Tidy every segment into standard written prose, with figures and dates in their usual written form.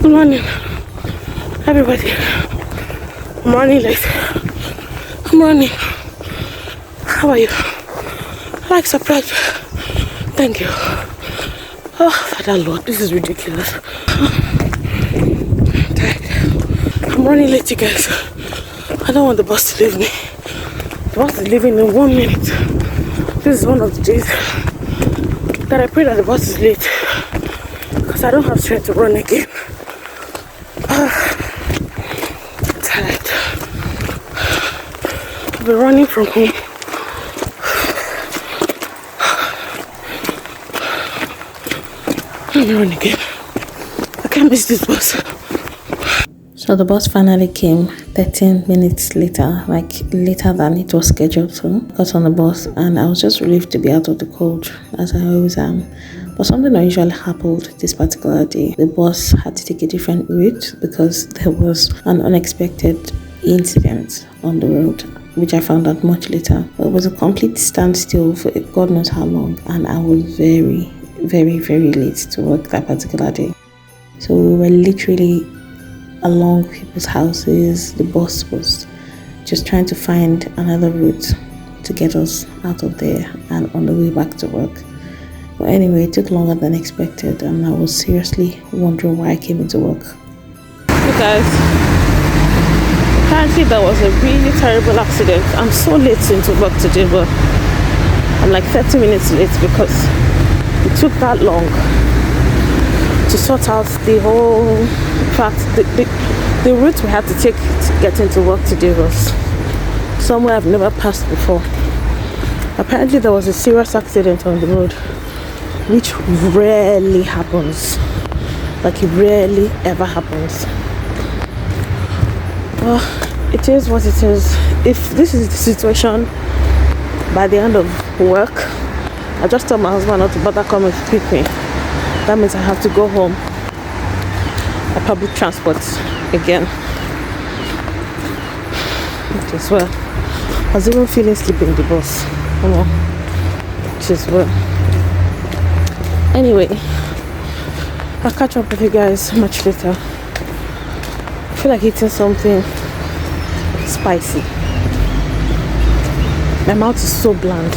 Good morning, everybody. I'm running late. I'm running. How are you? I like surprise. Thank you. Oh, Father Lord, this is ridiculous. I'm tired. I'm running late, you guys. I don't want the bus to leave me. The bus is leaving in 1 minute. This is one of the days that I pray that the bus is late, because I don't have strength to run again. I'm tired. I've been running from home. Let me run again. I can't miss this bus. So the bus finally came 13 minutes later, like later than it was scheduled to. Got on the bus and I was just relieved to be out of the cold, as I always am. But something unusual happened this particular day. The bus had to take a different route because there was an unexpected incident on the road, which I found out much later. But it was a complete standstill for God knows how long, and I was very, very late to work that particular day. So we were literally along people's houses. The bus was just trying to find another route to get us out of there and on the way back to work. But anyway, it took longer than expected, and I was seriously wondering why I came into work. Hey guys, apparently there was a really terrible accident. I'm so late into work today, but I'm like 30 minutes late because it took that long to sort out the whole fact. The route we had to take to get into work today was somewhere I've never passed before. Apparently there was a serious accident on the road, which rarely happens. Like, it rarely ever happens. Well, it is what it is. If this is the situation by the end of work, I just told my husband not to bother coming to pick me. That means I have to go home by public transport again. Which is well. I was even feeling sleepy in the bus. Which is well. Anyway, I'll catch up with you guys much later. I feel like eating something spicy. My mouth is so bland.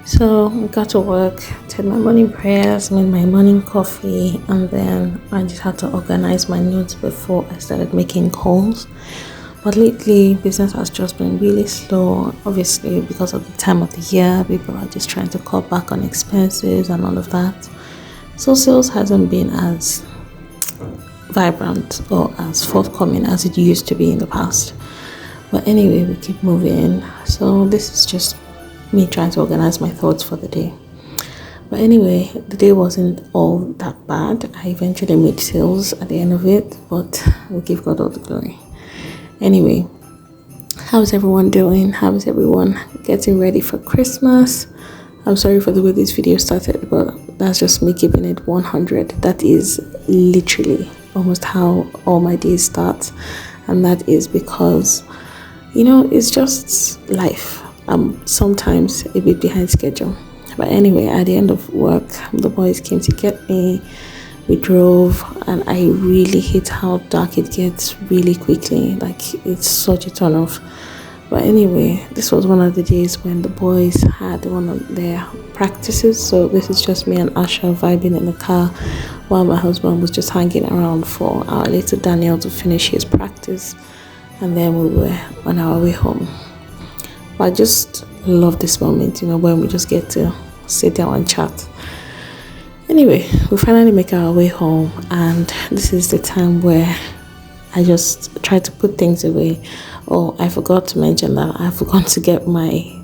So I got to work, did my morning prayers, made my morning coffee, and then I just had to organize my notes before I started making calls. But lately, business has just been really slow, obviously because of the time of the year. People are just trying to cut back on expenses and all of that. So sales hasn't been as vibrant or as forthcoming as it used to be in the past. But anyway, we keep moving. So this is just me trying to organize my thoughts for the day. But anyway, the day wasn't all that bad. I eventually made sales at the end of it, but we'll give God all the glory. Anyway, how's everyone doing? How is everyone getting ready for Christmas? I'm sorry for the way this video started, but that's just me keeping it 100. That is literally almost how all my days start, and that is because, you know, it's just life. I'm sometimes a bit behind schedule. But anyway, at the end of work, the boys came to get me. We drove, and I really hate how dark it gets really quickly. Like, it's such a turn off. But anyway, this was one of the days when the boys had one of their practices. So this is just me and Asha vibing in the car while my husband was just hanging around for our little Daniel to finish his practice. And then we were on our way home. But I just love this moment, you know, when we just get to sit down and chat. Anyway, we finally make our way home, and this is the time where I just try to put things away. Oh, I forgot to mention that I forgot to get my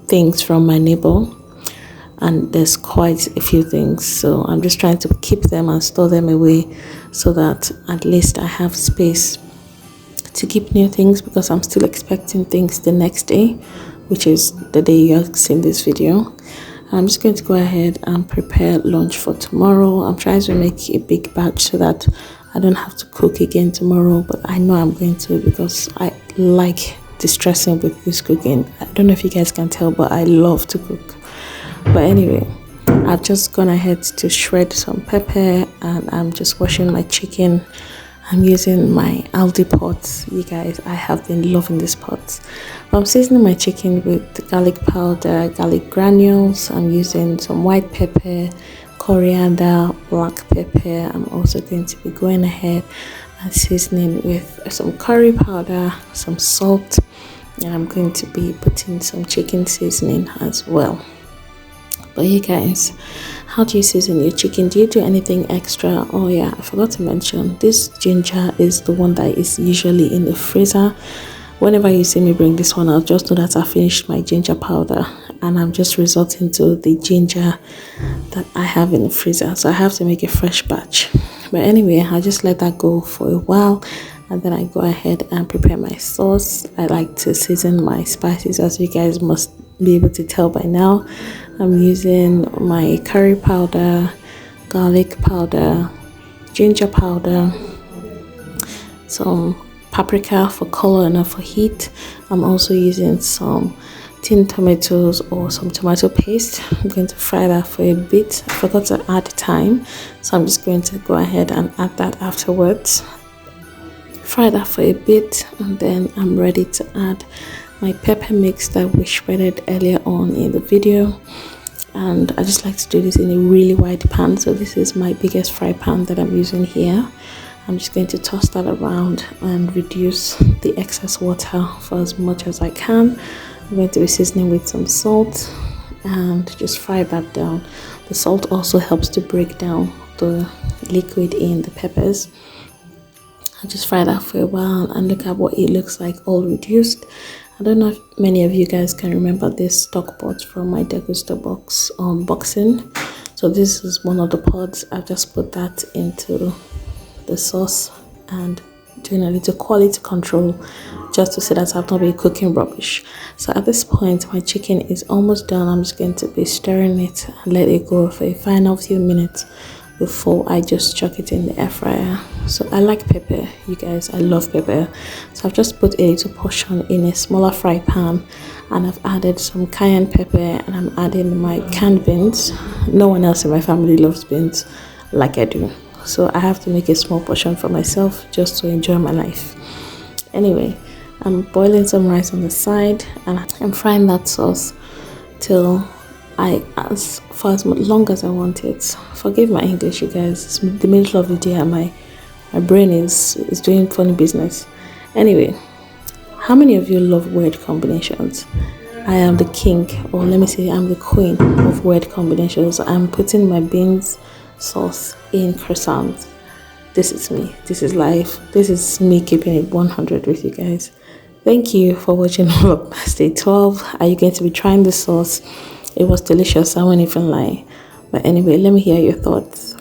things from my neighbor, and there's quite a few things, so I'm just trying to keep them and store them away so that at least I have space to keep new things, because I'm still expecting things the next day, which is the day you're seeing this video. I'm just going to go ahead and prepare lunch for tomorrow. I'm trying to make a big batch so that I don't have to cook again tomorrow, but I know I'm going to, because I like distressing with this cooking. I don't know if you guys can tell, but I love to cook. But anyway, I've just gone ahead to shred some pepper, and I'm just washing my chicken. I'm using my Aldi pots. You guys, I have been loving this pot. I'm seasoning my chicken with garlic powder, garlic granules. I'm using some white pepper, coriander, black pepper. I'm also going to be going ahead and seasoning with some curry powder, some salt, and I'm going to be putting some chicken seasoning as well. But you guys, how do you season your chicken? Do you do anything extra? Oh yeah, I forgot to mention, this ginger is the one that is usually in the freezer. Whenever you see me bring this one, I'll just know that I finished my ginger powder, and I'm just resorting to the ginger that I have in the freezer. So I have to make a fresh batch. But anyway, I'll just let that go for a while, and then I go ahead and prepare my sauce. I like to season my spices, as you guys must be able to tell by now. I'm using my curry powder, garlic powder, ginger powder, some paprika for color and not for heat. I'm also using some tin tomatoes or some tomato paste. I'm going to fry that for a bit. I forgot to add thyme, so I'm just going to go ahead and add that afterwards. Fry that for a bit, and then I'm ready to add my pepper mix that we shredded earlier on in the video. And I just like to do this in a really wide pan, so this is my biggest fry pan that I'm using here. I'm just going to toss that around and reduce the excess water for as much as I can. I'm going to be seasoning with some salt and just fry that down. The salt also helps to break down the liquid in the peppers. I'll just fry that for a while and look at what it looks like, all reduced. I don't know if many of you guys can remember this stock pot from my degusta box unboxing. So this is one of the pots. I've just put that into the sauce and doing a little quality control just to see that I've not been cooking rubbish. So at this point, my chicken is almost done. I'm just going to be stirring it and let it go for a final few minutes before I just chuck it in the air fryer. So I like pepper, you guys, I love pepper. So I've just put a little portion in a smaller fry pan, and I've added some cayenne pepper, and I'm adding my canned beans. No one else in my family loves beans like I do, so I have to make a small portion for myself just to enjoy my life. Anyway, I'm boiling some rice on the side, and I'm frying that sauce till as long as I want it. Forgive my English, you guys. It's the middle of the day and my brain is doing funny business. Anyway, how many of you love word combinations? I am the king, or let me say I'm the queen of word combinations. I'm putting my beans sauce in croissants. This is me. This is life. This is me keeping it 100 with you guys. Thank you for watching Vlogmas Day 12. Are you going to be trying this sauce? It was delicious. I won't even lie. But anyway, let me hear your thoughts.